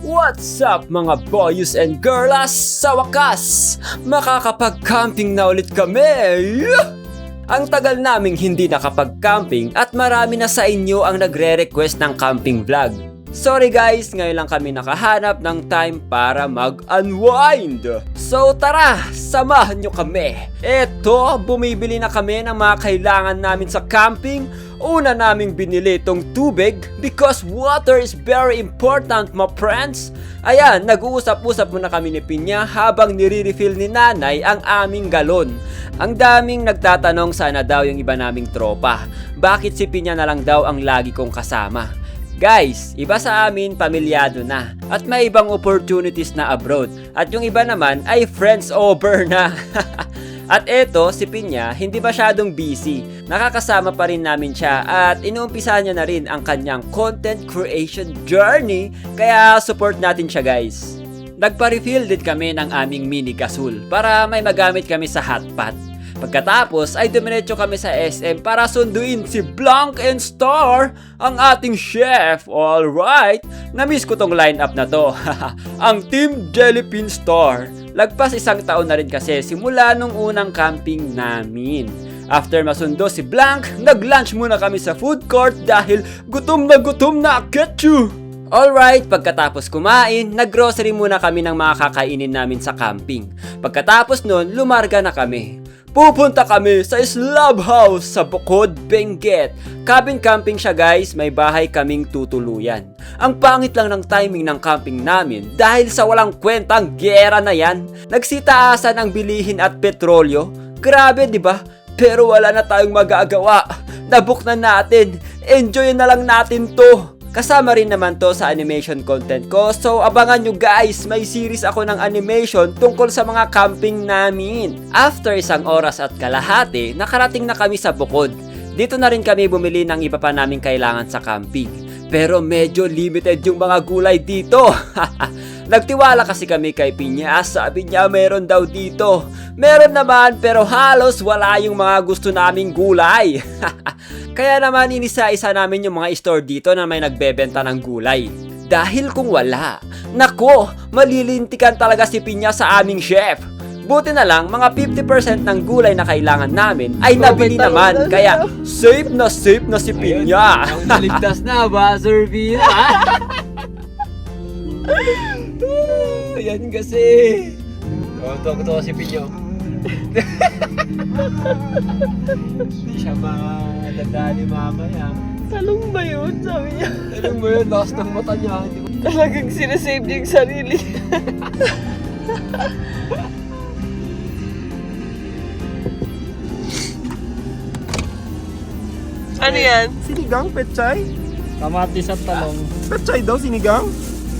What's up mga boys and girls? Sa wakas, makakapag-camping na ulit kami! Ang tagal naming hindi nakapag-camping at marami na sa inyo ang nagre-request ng camping vlog. Sorry guys, ngayon lang kami nakahanap ng time para mag-unwind. So tara, samahan nyo kami. Eto, bumibili na kami ng mga kailangan namin sa camping. Una naming binili itong tubig because water is very important, my friends. Ayan, nag-uusap-usap muna kami ni Pinya habang nire-refill ni nanay ang aming galon. Ang daming nagtatanong sana daw yung iba naming tropa. Bakit si Pinya na lang daw ang lagi kong kasama? Guys, iba sa amin pamilyado na at may ibang opportunities na abroad at yung iba naman ay friends over na. At eto, si Pinya, hindi masyadong busy. Nakakasama pa rin namin siya at inuumpisa niya na rin ang kanyang content creation journey. Kaya support natin siya guys. Nagpa-refill din kami ng aming mini gasol para may magamit kami sa hotpot. Pagkatapos ay dumiretso kami sa SM para sunduin si Blanc and Star, ang ating chef. Alright, na-miss ko tong lineup na to. Ang Team Jellypin Star. Lagpas isang taon na rin kasi simula nung unang camping namin. After masundo si Blanc, nag-lunch muna kami sa food court dahil gutom na ketchu. Alright, pagkatapos kumain, nag-grocery muna kami ng mga kakainin namin sa camping. Pagkatapos nun, lumarga na kami. Pupunta kami sa Slab House sa Bukod, Benguet. Cabin camping siya guys, may bahay kaming tutuluyan. Ang pangit lang ng timing ng camping namin dahil sa walang kwentang gera na yan. Nagsitaasan ang bilihin at petrolyo. Grabe 'di ba? Pero wala na tayong magagawa. Nabook na natin. Enjoy na lang natin to. Kasama rin naman to sa animation content ko, so abangan nyo guys, may series ako ng animation tungkol sa mga camping namin. After isang oras at kalahati, nakarating na kami sa Bukod. Dito na rin kami bumili ng iba pa naming kailangan sa camping. Pero medyo limited yung mga gulay dito. Nagtiwala kasi kami kay Pinya, sabi niya meron daw dito. Meron naman pero halos wala yung mga gusto naming gulay. Kaya naman inisa-isa namin yung mga store dito na may nagbebenta ng gulay. Dahil kung wala, nako, malilintikan talaga si Pinya sa aming chef. Buti na lang, mga 50% ng gulay na kailangan namin ay nabili naman. Kaya safe na si Pinya. Ang naligtas na ba, Sir Vina? Yan kasi. Tuwa si Pinyo. Hindi siya makadadali mamaya. Talong ba yun? Sabi niya. Alam mo yun, last ng mata niya. Talagang sinasave niya yung sarili. Ano yan? Sinigang, pechay? Kamatis at talong. Pechay daw, sinigang?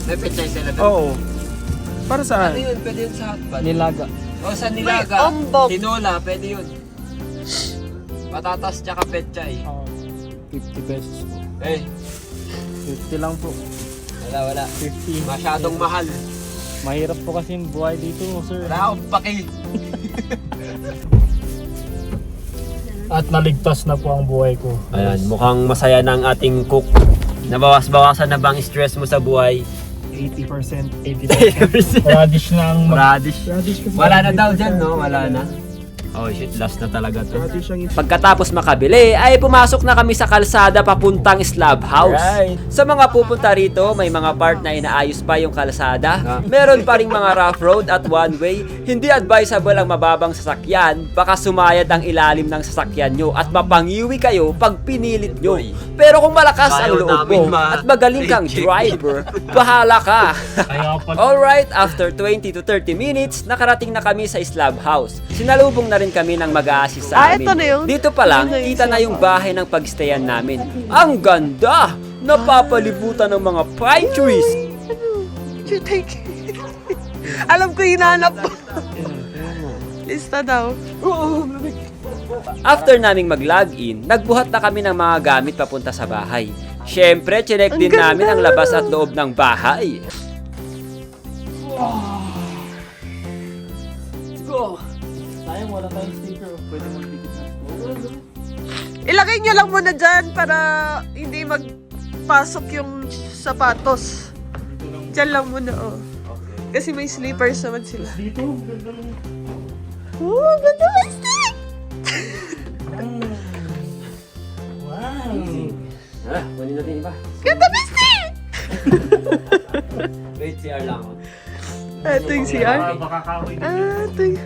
May pechay sila doon. Oo. Para saan? Ano yun? Pwede yun sa hotpot. Nilaga. O sa May nilaga. ombok. Tinola, pwede yun. Patatas tsaka pechay. 50 pesos po. Eh, 50 lang po. wala. 50. Masyadong mahal. Mahirap po kasi yung buhay dito, sir. Wala akong paki. At naligtas na po ang buhay ko. Ayan, mukhang masaya na ang ating cook. Nabawas-bawasan na bang stress mo sa buhay? 80%. 80%. Radish na ang Radish. Radish kasi. Wala na daw dyan, no? Wala na. Oh shit, last na talaga to. Radish ang Pagkatapos makabili, ay pumasok na kami sa kalsada papuntang Slab House. Right. Sa mga pupunta rito, may mga part na inaayos pa yung kalsada. Meron pa ring mga rough road at one way. Hindi advisable ang mababang sasakyan. Baka sumayad ang ilalim ng sasakyan nyo at mapangiwi kayo pag pinilit nyo. Pero kung malakas ang Ayaw loob namin mo at magaling kang ma-reject. driver, bahala ka. Kaya pala. Alright, after 20 to 30 minutes, nakarating na kami sa Slab House. Sinalubong na rin kami ng mag-a-assist sa amin. ito na yun? Dito pa lang, Ito na yung kita na yung bahay ng pag-stayan namin. Ang ganda! Napapalibutan ng mga pine trees. You take Alam ko hinahanap mo. Lista daw. After naming mag-login, nagbuhat na kami ng mga gamit papunta sa bahay. Siyempre, chinek Ang din ganda! namin ang labas at loob ng bahay. Sayang wala tayong sticker. Pwede magdikit na. Ilagay niyo lang muna dyan para hindi magpasok yung sapatos. Dito lang Diyan lang muna, oh. Kasi may sleepers naman sila. Dito, ganda ng... Oh, ganda basta! Wow! Ah, kunin natin iba. Ganda basta! Wait, CR lang ako. Ito yung CR. Baka kahoy na. Ito yung...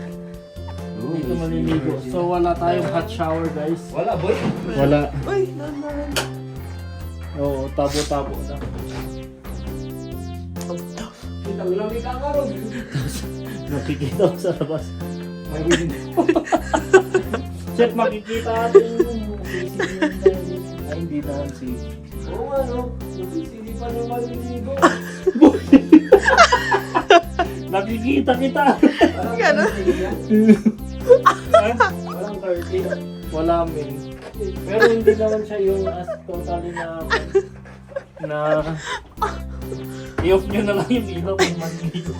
Dito maliligo. So wala tayong hot shower guys. Wala, boy. Wala. Uy, naman. Oo, tabo-tabo na. Kita mo lang may kakarog. Nakikita ko sa labas. Chef, makikita natin yung ay hindi naman si... Oo nga, no? Nasisilipan yung maliligo. Nakikita kita! Gano'n? Walang curtain. Wala min. Pero hindi naman siya yung as totally na i-off nyo na lang yung ilaw kung maniligo.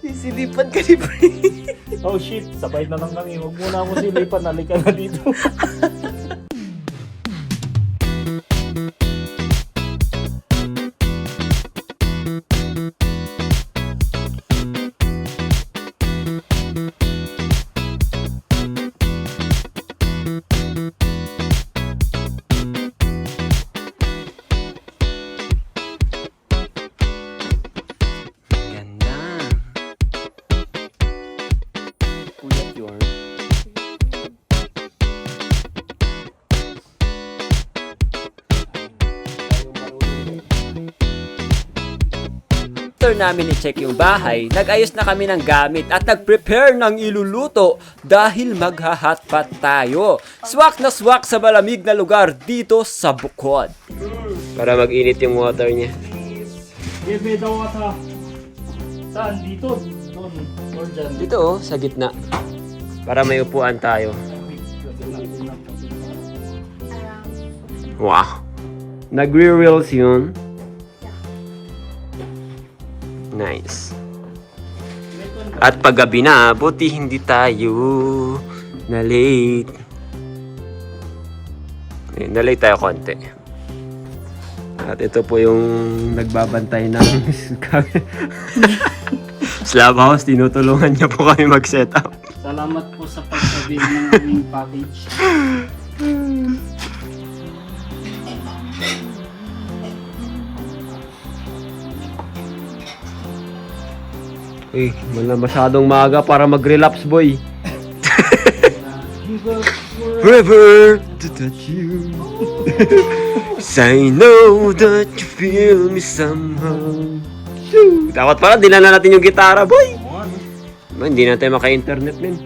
Sisilipan ka ni Bray. Oh shit, sabay na lang kami. Huwag muna ako silipan, halika na dito. Ganda. Puyat yun. After namin i-check yung bahay, nag-ayos na kami ng gamit at nag-prepare ng iluluto dahil magha-hotpot tayo. Swak na swak sa malamig na lugar dito sa Bukod. Para mag-init yung water niya. Bebe daw ata. Saan? Dito? Doon? Or dyan? Dito oh, sa gitna. Para may upuan tayo. Wow. Nagre-reels yun. Nice. At paggabi na, buti hindi tayo na late. Na late tayo konti. At ito po yung nagbabantay ng Slab House. Tinutulungan niya po kami mag-set up. Salamat po sa pagsabi ng aming package. Eh, wala masyadong maaga para mag-relapse, boy. Forever to touch you. 'Cause I know that you feel me somehow. Dapat pala, dinala natin yung gitara, boy. Hindi na tayo maka-internet, men.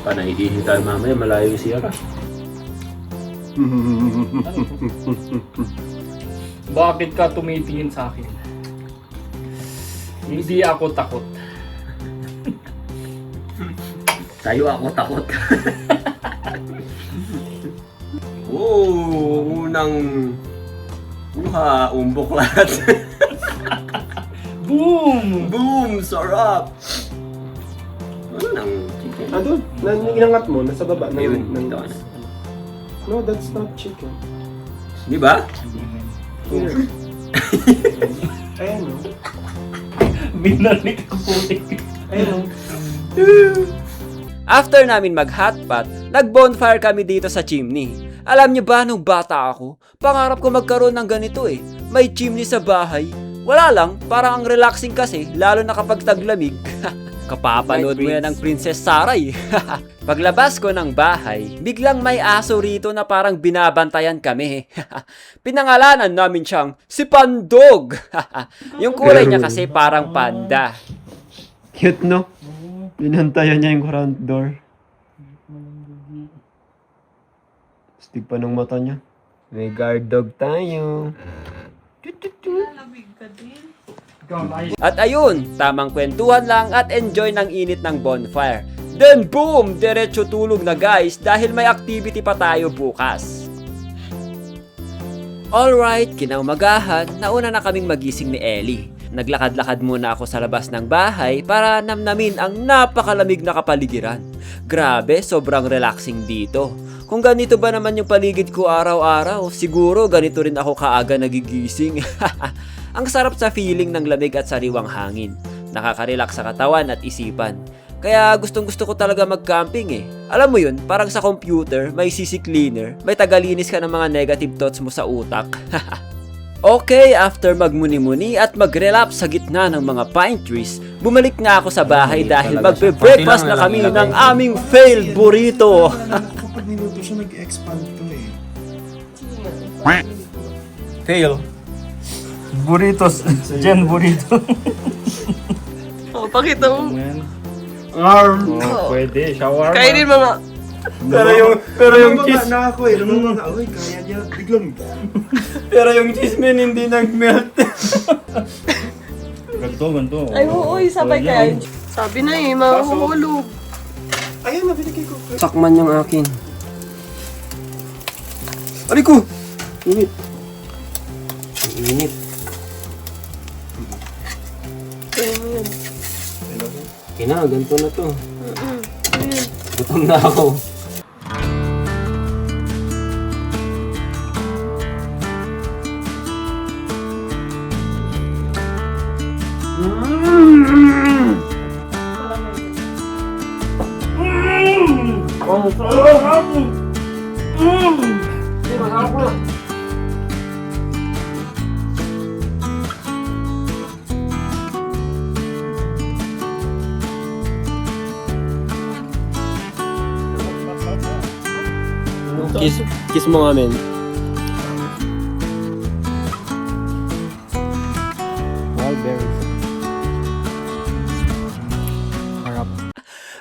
Panaiihi tayo mamaya, malayo yung siyara. Bakit ka tumitingin sa akin? Hindi ako takot. Sa'yo ako takot. Oh, unang umbok lahat. Boom! Boom! Sarap! Ano nang chicken? Ah, doon. Ninangat mo, nasa baba. Ayun, dito ka na. No, that's not chicken. Di ba? Here. Ayan o. Binalik ang putik. Ayan o. After namin mag-hotpot, nag-bonfire kami dito sa chimney. Alam niyo ba, nung bata ako, pangarap ko magkaroon ng ganito eh. May chimney sa bahay. Wala lang, parang ang relaxing kasi, lalo na kapag taglamig. Kapapanood mo yan ng Princess Saray. Paglabas ko ng bahay, biglang may aso rito na parang binabantayan kami. Pinangalanan namin siyang si Pandog. Yung kulay niya kasi parang panda. Cute, no? Binantayan niya yung front door. Stig pa ng mata niya. May guard dog tayo. At ayun, tamang kwentuhan lang at enjoy ng init ng bonfire. Then boom! Diretso tulog na guys dahil may activity pa tayo bukas. Alright, kinaumagahan, nauna na kaming magising ni Ellie. Naglakad-lakad muna ako sa labas ng bahay para namnamin ang napakalamig na kapaligiran. Grabe, sobrang relaxing dito. Kung ganito ba naman yung paligid ko araw-araw, siguro ganito rin ako kaaga nagigising. Ang sarap sa feeling ng lamig at sariwang hangin. Nakaka-relax sa katawan at isipan. Kaya gustong-gusto ko talaga mag-camping eh. Alam mo yun, parang sa computer, may CC cleaner, may tagalinis ka ng mga negative thoughts mo sa utak. Okay, after magmuni-muni at mag-relapse sa gitna ng mga pine trees, bumalik nga ako sa bahay dahil magbe-breakfast na kami ng aming failed burrito. Kapag niluto siya, nag-expand to eh. Fail. Burritos. Jen burrito. Oh, pakita mo. Pwede. Shawarma. Kainin mo nga. Pero yung cheese na ako eh. Namamanga ako eh. Kaya niya biglang. Pero yung cheese man hindi nag-melt. Ganto. Ay, oo, sabay kaya yun. Sabi na eh, mahuhulog. Ayun na, binigay ko. Sakman yung akin. Aray ko! Init. Init. Kaya mo yan. Kina, ganito na to. Ayun. Gutom na ako. Kiss mo nga, men.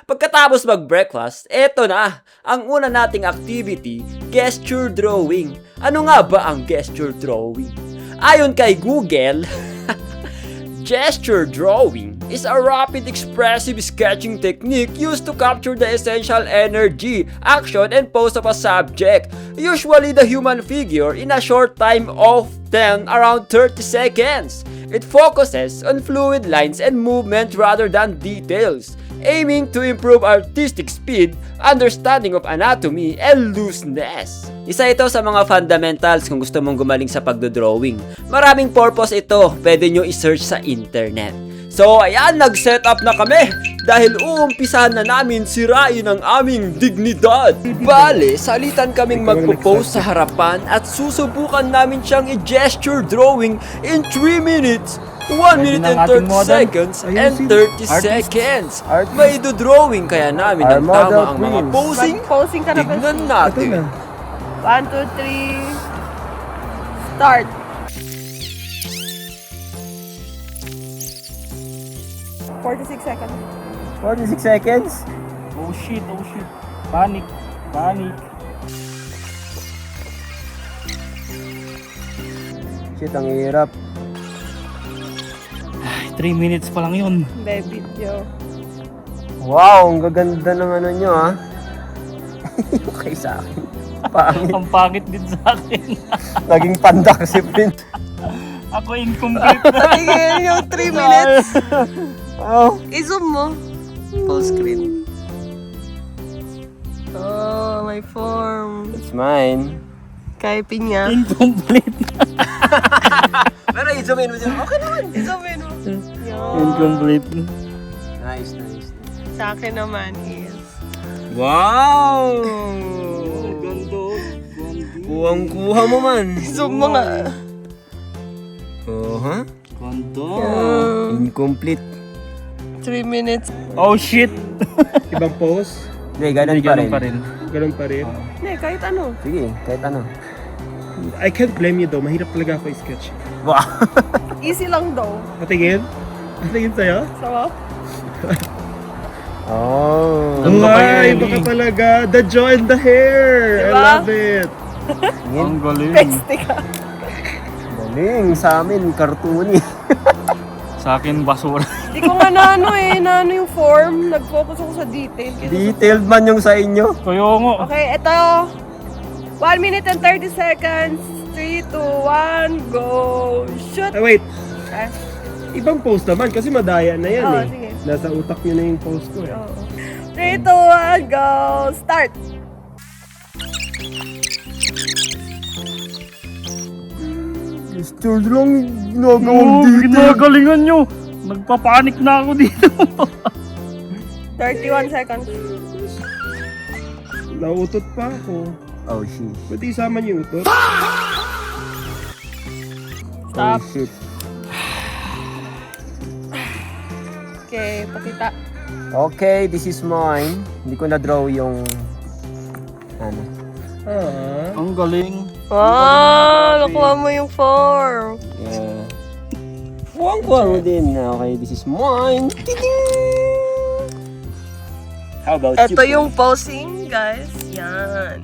Pagkatapos mag-breakfast, eto na, ang una nating activity, gesture drawing. Ano nga ba ang gesture drawing? Ayon kay Google, gesture drawing is a rapid expressive sketching technique used to capture the essential energy, action, and pose of a subject, usually the human figure, in a short time, often around 30 seconds. It focuses on fluid lines and movement rather than details, aiming to improve artistic speed, understanding of anatomy, and looseness. Isa ito sa mga fundamentals kung gusto mong gumaling sa pagdodrawing. Maraming purpose ito, pwede nyo i-search sa internet. So ayan, nag-set up na kami dahil uumpisahan na namin sirain ang aming dignidad. Bale, salitan kaming magpo-pose sa harapan at susubukan namin siyang i-gesture drawing in 3 minutes, 1 minute and 30 seconds, and 30 seconds. May do-drawing kaya namin ang tama ang mga posing. Posing ka na ba? Tignan natin. 1, 2, 3. Start. $46 seconds. 46 seconds? Oh shit. Panic. Shit, ang hirap. 3 minutes pa lang yun. Baby Joe. Wow, ang gaganda ng ano nyo, ha? Okay sa akin. Pangit. Ang pangit din sa akin. Naging panda kasi Pin. Ako incomplete. Tingin yung 3 minutes. Oh. I-zoom mo. Full screen. Oh, my form. It's mine. Kaipin niya. Incomplete. Pero i-zoom in mo dyan. Okay naman. I-zoom in mo. Yun. Incomplete. Nice. Sa akin naman is... Wow! Gando. Kuhang-kuha mo man. Zoom mo nga. Oh, ha? Gando. Incomplete. 3 minutes. Oh shit. Ibang pose. Hindi, ganun pa rin. Ganun pa rin. Hindi, kahit ano. Sige, kahit ano. I can't blame you though. Mahirap talaga ako i-sketch. Wow! Easy lang daw. Patingin? Patingin sa'yo? Sama? Oh. Ay, baka talaga. The jaw and the hair. I Diba? love it. Ang galing. Peste ka. Galing. Sa amin, cartoony. Sa akin, basura. Hindi ko nga naano yung form. Nag-focus ako sa detail. Detailed man yung sa inyo. Kaya nga. Okay, ito. 1 minute and 30 seconds. 3, 2, 1, go. Shoot! Ah, wait. Ah, Ibang pose naman kasi madaya na yan Oo, eh. sige. Nasa utak niyo na yung pose ko eh. oo. 3, 2, 1, go. Start! Gesture lang ginagawang dito. Ginagalingan nyo. Nagpapanik na ako dito. 31 seconds. Nautot pa ako. Oh shit. Pwede isama niyo yung utot? Stop. Oh shit. Okay, pakita. Okay, this is mine. Hindi ko na-draw yung... Ano? Ang galing. Wow, nakuha mo yung 4. Yeah. Kuha mo din. Okay, this is mine. How about Ito yung posing, guys. Yan.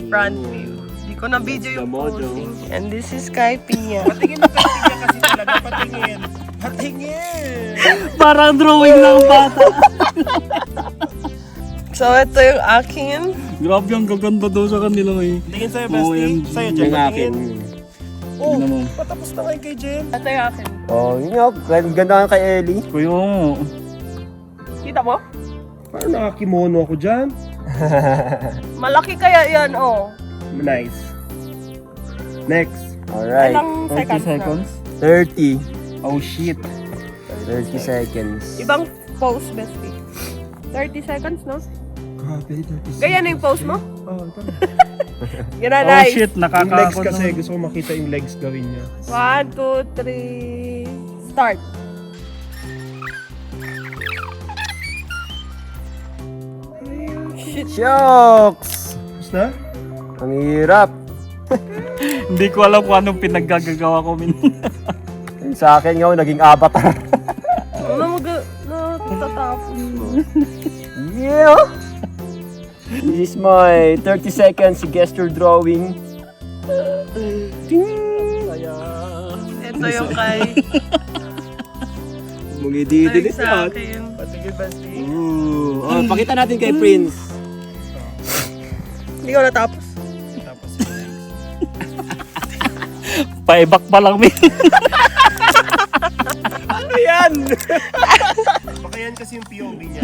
Front view. Di ko na video yung posing. And this is kay Pia. Patingin na kasi talaga. Patingin. Patingin! Parang drawing ng bata. So, ito yung akin. Grabe, ang gaganda daw sa kanila eh. Tingin sa'yo, bestie. OMG. Sa'yo, Jem. Yung akin. Patingin. Oh, Tingnan mo. patapos na kayo kay Jem. Ito yung akin. Oh, yun nga. Ganda nga kay Ellie. Kuya mo. Kita mo? Parang nakakimono ako dyan. Malaki kaya yan, oh. Nice. Next. Alright. Ilang 30 seconds, seconds. 30. Oh shit. 30 seconds. na? Ibang pose, bestie. 30 seconds, no? Grabe, 36. Ganyan na yung pose mo? Oh, tama. Yan na, Oh nice. shit, Yung legs nakakakot kasi, naman. gusto ko makita yung legs gawin niya. 1, 2, 3, start. Shit. Shocks! Tapos na? Ang hirap. Hindi ko alam kung anong pinaggagawa ko min. Yung sa akin nga, naging avatar. Ano natatapos mo? Yeah! This is my 30 seconds gesture drawing. Ito yung kay... Mungidi Ito yung sa akin. Patingin, bestie. Oh, pakita natin kay Prince. Hindi ko natapos. Tapos yung legs. Paibak pa lang min. Ano yan? Baka yan kasi yung POV niya.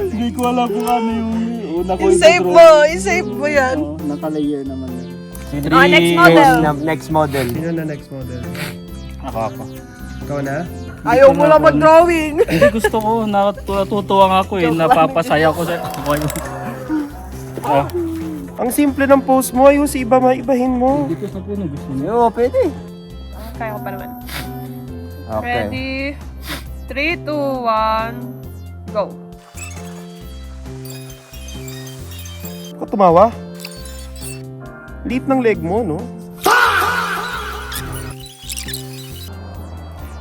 Hindi ko alam kung ano yung una ko I-save mo! I-save mo yan! Oh, naka-layer naman. Oh, next model. Next model. Sino na next model? Ako. Ikaw na? Ayaw mo lang mag-drawing! Hindi gusto ko, natutuwa nga ako eh, napapasaya ko sa Oh, Ang simple ng pose mo, yung si iba maibahin mo. dito sa puno gusto niyo. Yo, pwede. Kaya ko pa naman. Okay. Ready? 3, 2, 1, go! Ako tumawa? Liit ng leg mo, no?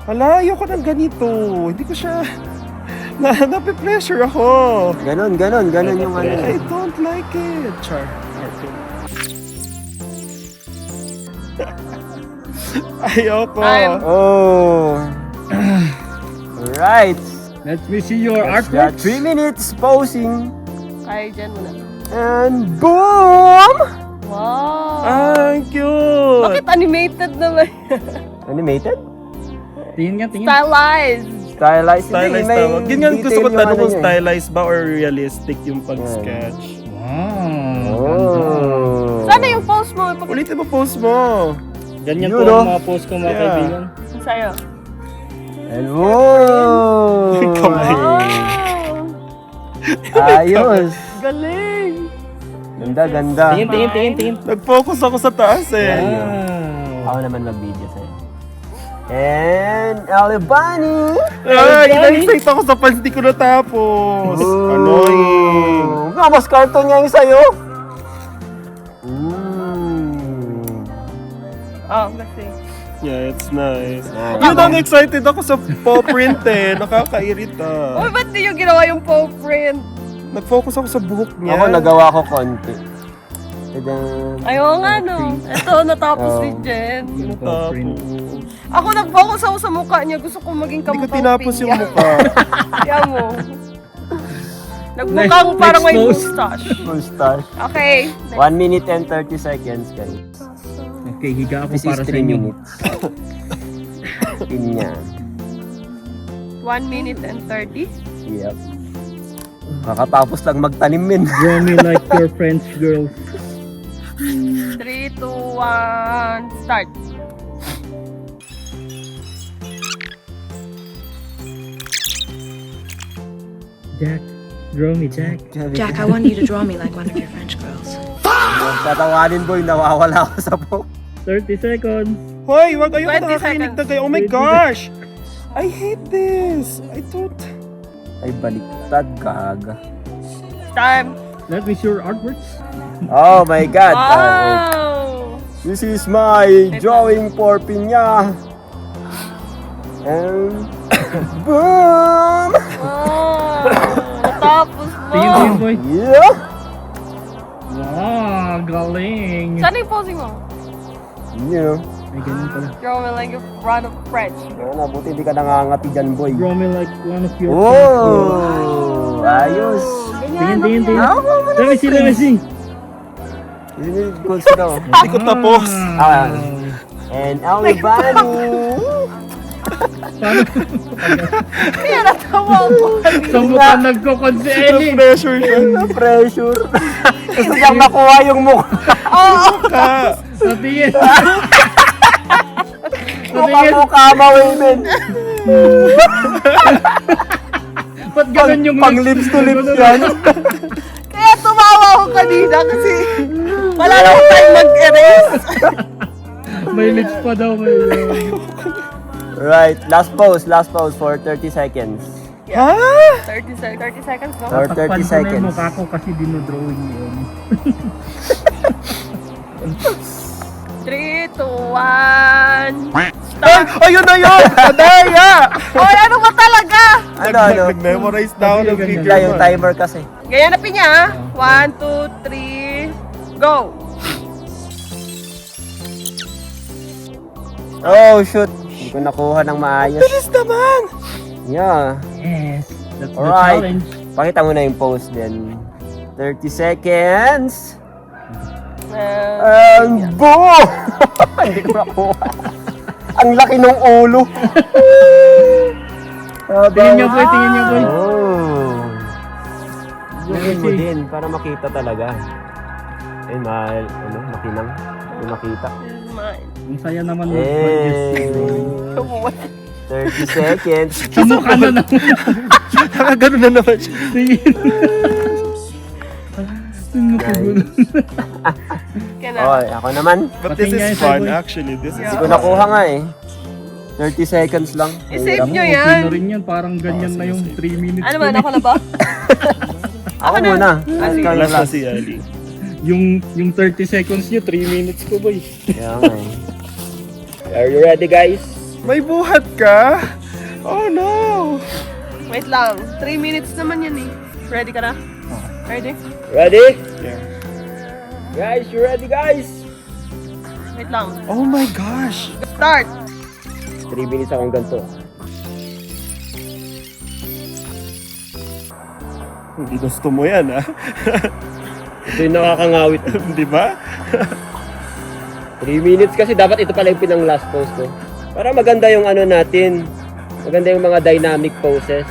Hala, ayoko ng ganito. Hindi ko siya... Nape-pressure ako. Ganon yung ano. I don't like it. Char. Ayoko. Time. Oh. Alright. Let me see your That's that 3 minutes posing. Ay, dyan muna. And boom! Wow! Ay, cute. Bakit animated naman? Animated? Tingin nga, tingin. Stylized! Stylized. Stylized Hindi, tawag. Yun nga gusto ko detail yung tanong ano kung niya eh. stylized ba or realistic yung pag-sketch. Wow. Oh. Sana yung pose mo? Ulitin mo pose mo. Ganyan Yun, po oh. ang mga post ko mga Yeah. kaibigan. Sa'yo. And whoa! Kamay. Ayos. Galing! Ganda. Tingin. Nag-focus ako sa taas eh. Ako naman mag-video sa'yo. And Alibani! Ay, na-excite ako sa pants, di ko natapos. Annoying. Mas cartoon niya yung sa'yo. Oh, kasi. Yeah, it's nice. Nice. Yun ang excited ako sa paw print eh. Nakakairita. Oh, ba't di yung ginawa yung paw print? Nag-focus ako sa buhok niya. Ako nagawa ko konti. Tadam. Ayaw nga no. Ito, natapos Oh. ni Jen. Natapos. Ako nag-focus ako sa mukha niya. Gusto ko maging Hindi ko kamukha tinapos yung mukha. Kaya mo. Nagmukhang parang may Next mustache. Mustache. Okay. 1 minute and 30 seconds, guys. Okay, higa ako This is para sa 3 inyo. minutes. Pinya. 1 minute and 30. Yep. Kakatapos lang magtanim, min. Draw me like your French girl. 3, 2, 1, start. Jack. Draw me, Jack. Jack, I want you to draw me like one of your French girls. Tatawanin boy, nawawala ako sa po. 30 seconds. Hoy, wag kayo 20 nakakakinig seconds. na kayo. Oh my 20 gosh! I hate this. I don't... Ay, baliktad, gaga. Time. Let me see your artworks. Oh my God. Wow! This is my drawing for Pinya. And... Boom! Oh, tapos Tingin, mo. tingin, boy. Yeah! Wow, galing. Saan yung posing mo? Yeah. Ay, ganyan pala. Draw me like a run of French. Ano, buti di ka nangangati dyan, boy. Draw me like one of your French girls. Oh! Ayos! Tingin, tingin, tingin. Ako mo Let me see, let me see. Yun yung goals daw. Hindi ko tapos. Ah. And Alibani! Kaya natawa ko. Sa mukha nagkukon si Ellie. Na-pressure siya. Na-pressure. Gusto niyang makuha yung mukha. Natingin. Mukha mo, women. Ba't ganun yung Pang lips to lips yan. Kaya tumawa ko kanina kasi wala na akong time mag-erase. May lips pa daw. Right, last pose for 30 seconds. Ha? 30 seconds, no? For 30 Takpan ko na yung seconds. mukha ko kasi dinodrawing yun. 3, 2, 1. Ay, ayun na yun! Adaya! Oy, ano ba talaga? Ano? Nag-memorize na ako ng Ganyan. figure Wala yung mo. timer kasi. Gayanapin niya, ha? 1, 2, 3, go! Oh, shoot. Hindi ko nakuha ng maayos. Bilis naman! Yeah. Yes, that's the Alright. challenge. Pakita mo na yung pose din. 30 seconds. And boom! Hindi ko nakuha. Ang laki ng ulo. Tingin niyo boy, tingin niyo boy. Oh. Lagyan mo Merci. din para makita talaga. Ay, makinang. May makita. Ang saya naman mo. Eh, 30 seconds. Sa mukha na naman. Nakagano na naman siya. Tingin. Ano pa gulo? Oh, ako naman. But this Patingin is sa'yo, fun boy. actually. This is Hindi ko nakuha nga eh. 30 seconds lang. I-save Hirap. nyo Okay yan. na rin yan. Parang ganyan na yung 3 minutes. Ano ko ba, na. ako na ba? Ako muna. Ikaw yung Last na last. si Ali. Yung 30 seconds nyo, 3 minutes ko boy. Kaya nga eh. Are you ready, guys? May buhat ka? Oh no! Wait lang, 3 minutes naman yan eh. Ready ka na? Ready? Ready? Yeah. Guys, you ready, guys? Wait lang. Oh my gosh! Start! 3 minutes akong ganito. Hindi gusto mo yan, ha? Ito yung nakakangawit. Di ba? 3 minutes kasi dapat ito pala yung pinang last pose ko. Para maganda yung ano natin. Maganda yung mga dynamic poses.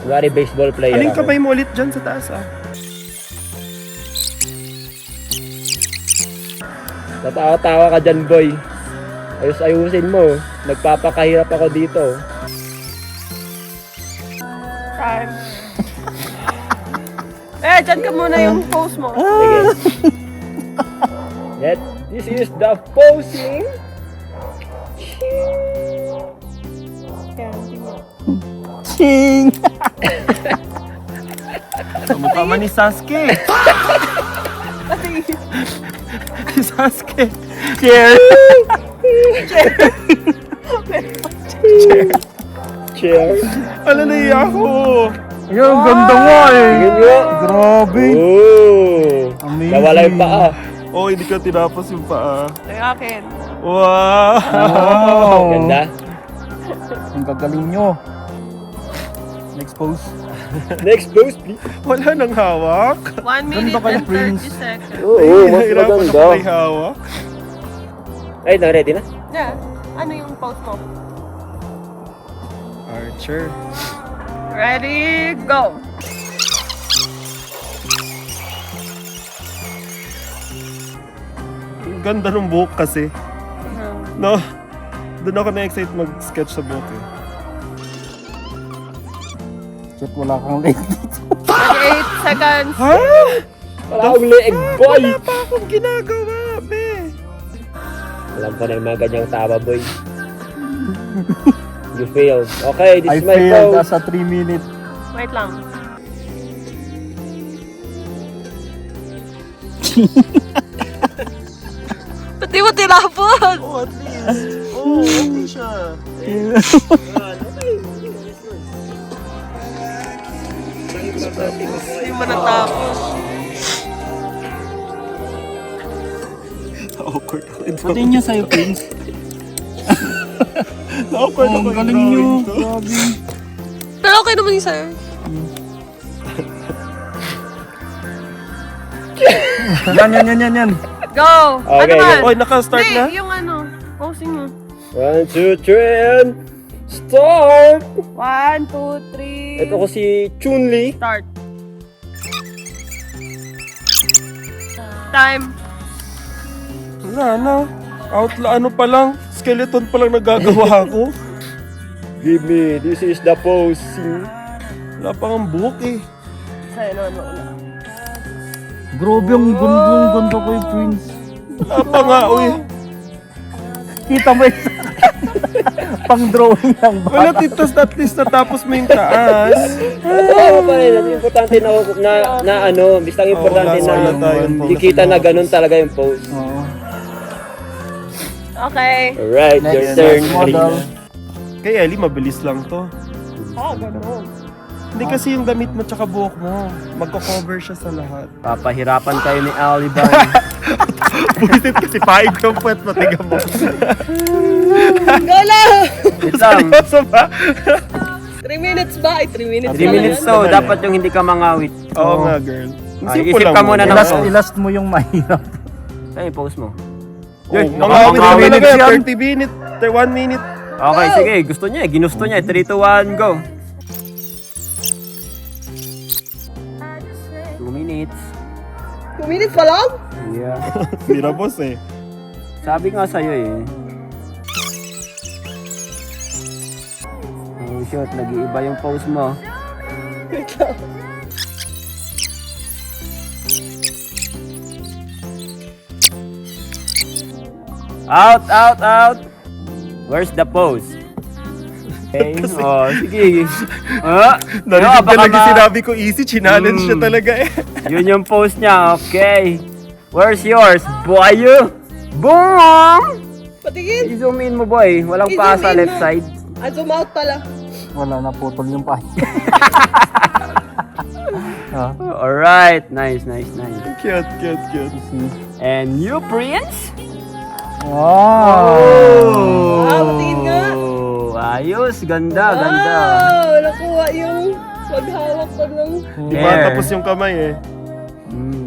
Kunwari baseball player Aling ako. kamay mo ulit dyan sa taas, ah? Natawa-tawa ka dyan, boy. Ayusin mo. Nagpapakahirap ako dito. Time. Dyan ka muna yung pose mo. Sige. This is the posing. Ching! Kamukha man ni Sasuke. Sasuke. Chair. Cheers. Ala, naiya ako. Yung ganda mo eh. Tingin nyo. Grabe. Oh. Amazing. Nawala yung paa. Oh, hindi ko tinapos yung paa. Yung akin. Wow! Oh. Ganda. Ang gagaling nyo. Next pose. Next pose, please. Wala nang hawak. 1 minute ba kayo, and 30 Prince? seconds. Oo, mas Nahirapan maganda. ako may hawak. Ay, ready na? Yeah. Ano yung pose mo? Archer. Ready, go! Ang ganda ng buhok kasi. No? Doon ako na-excite mag-sketch sa book eh. Shit, wala kang leg. 28 seconds. Ha? Wala akong leeg, boy! Wala pa akong ginagawa, be. Alam ko na yung mga ganyang tama, boy. You failed. Okay, this I is my failed pose. as a 3 minute. Wait lang. Ba't di mo tinapon? Oh, at least. Oh, okay siya. Hindi mo natapos. Awkward ako. Pati niya sa'yo, Prince. Awkward ako. Ang galing niyo. Grabe. Pero okay naman yung sa'yo. Yan. Go! Okay, ano ba? Oy, naka-start Hindi, na? yung ano, posing mo. 1, 2, 3, and start! 1, 2, 3. Ito ko si Chun-Li. Start. Time. Wala na. Ano pa lang. Skeleton pa lang nagagawa ko. Give me, this is the pose. Wala pa ang buhok eh. Sa'yo naman mauna. Grabe ang ganda ko yung Prince. Wala pa nga, uy. Kita mo yung pang drawing lang ba? Wala, titos at least natapos mo yung taas. Oo pa rin. Ang importante na ano, bistang importante Oo, wala tayong na pose. dikita na ganun talaga yung pose. Oo. Okay. Alright, your turn. Next model. Kay Ellie, mabilis lang to. Ah, ganun. Hindi kasi yung damit mo tsaka buhok mo. Magko-cover siya sa lahat. Papahirapan kayo ni Aliban. Buisit kasi paig yung puwet mo. Tingnan mo. Go lang! Wait lang. Seryoso ba? 3 minutes ba? Ay, 3 minutes 3 pala minutes yan. to, dapat yung hindi ka mangawit. Oo nga, girl. Ay, Simple isip lang ka mo. muna ng Ilast, pose. ilast mo yung mahirap. Ay, pose mo. Oh, Yun, mangawit ka mangawit talaga. yan. 30 minutes. 1 minute. Okay, sige. Gusto niya. Ginusto niya. 3, 2, 1, go. 2 minutes. 2 minutes pa lang? Yeah. Mira boss eh. Sabi nga sa'yo eh. Oh shit, nag-iiba yung pose mo. Out! Where's the pose? Okay, oh, sige. Narinig baka ka lagi ma- sinabi ko easy. Challenge siya talaga eh. Yun yung pose niya, okay. Where's yours, boy? Boom! Patingin. I-zoom in mo, boy. Walang I-zoom pa sa in left mo. side. Ah, zoom out pala. Wala, naputol yung pahay. Alright, nice. Cute. And you, Prince? Wow! Ah, patingin nga. Oh, ayos, ganda. Wow! Nakuha yung maghawak ko ng... Di ba There. tapos yung kamay eh.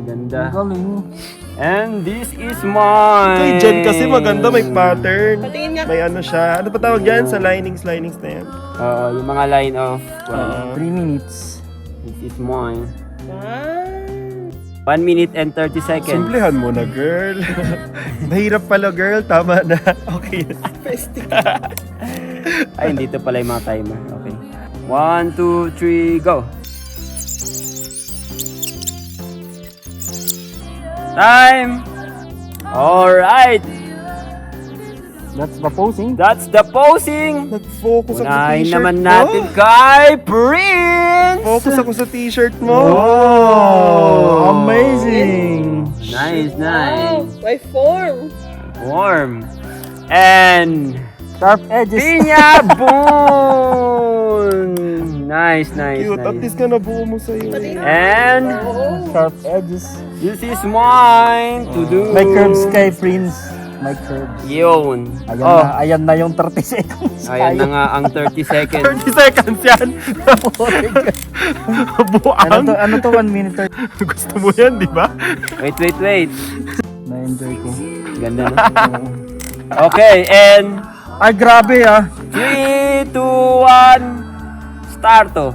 Ganda. Ang galing. And this is mine. Kay Jen kasi maganda, may pattern. Patingin nga. May ano siya. Ano pa tawag yan? Sa linings na yan. Oo, yung mga line of, well, 3 minutes. this is mine. Ah. 1 minute and 30 seconds. Simplehan mo na, girl. Mahirap pala, girl. Tama na. Okay. Ay, dito pala yung mga timer. Okay. 1, 2, 3, go. Time! Alright! That's the posing. That's the posing! Nag-focus ako sa Unahin t-shirt naman mo. natin kay Prince! Focus ako sa t-shirt mo. Oh, amazing. Nice. Wow! May form. Warm. And Sharp edges. Pinya Boon! Nice. Cute. At least ka nabuo mo sa'yo. And Oo. Sharp edges. this is mine to do. May curves kay Prince. May curves. Yun. Ayan na yung 30 seconds. Ayan na nga ang 30 seconds. 30 seconds yan. Buang. Ano to 1 minute 30? Gusto mo yan, di ba? Wait. Na-enjoy ko. Ganda na. Okay, and Ay, grabe ah. 3, 2, 1, start to.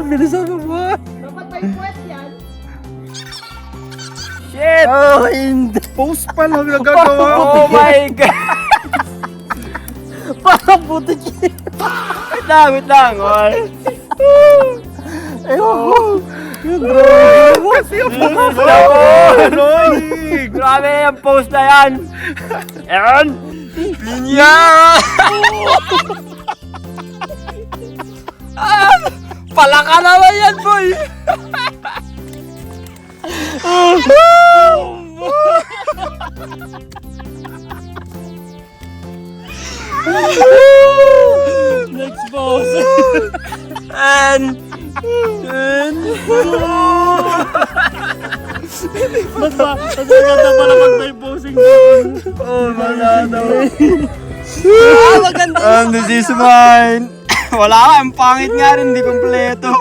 Bilisan mo ba? Dapat may puwet yan. ulit! Oh, hindi. Post pa lang nagagawa. Oh my God! Parang putik yun. Wait lang, oy. Kasi yung post Wala pa. ko! Annoying. Grabe na yung post na yan! Ayan! Linya! Palaka naman yan, boy! Next pose. And... Mas maganda pala pag may posing. This is mine! Wala ka, ang pangit nga rin, hindi kompleto.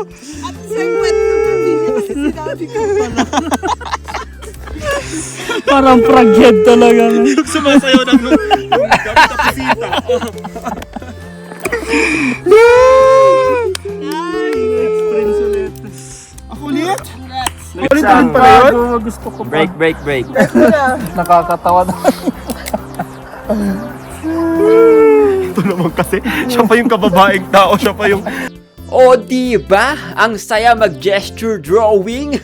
Parang praghead talaga. Sumasayaw ng gamit na pisita. Ako ulit? Ulit pa rin pala yun? Gusto ko pa. Break. Nakakatawa na. Ito naman kasi, siya pa yung kababaeng tao, siya pa yung... O diba? Ang saya mag-gesture drawing!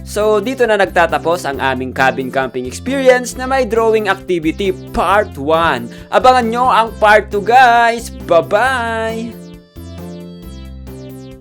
So dito na nagtatapos ang aming cabin camping experience na may drawing activity part 1. Abangan nyo ang part 2 guys! Bye-bye!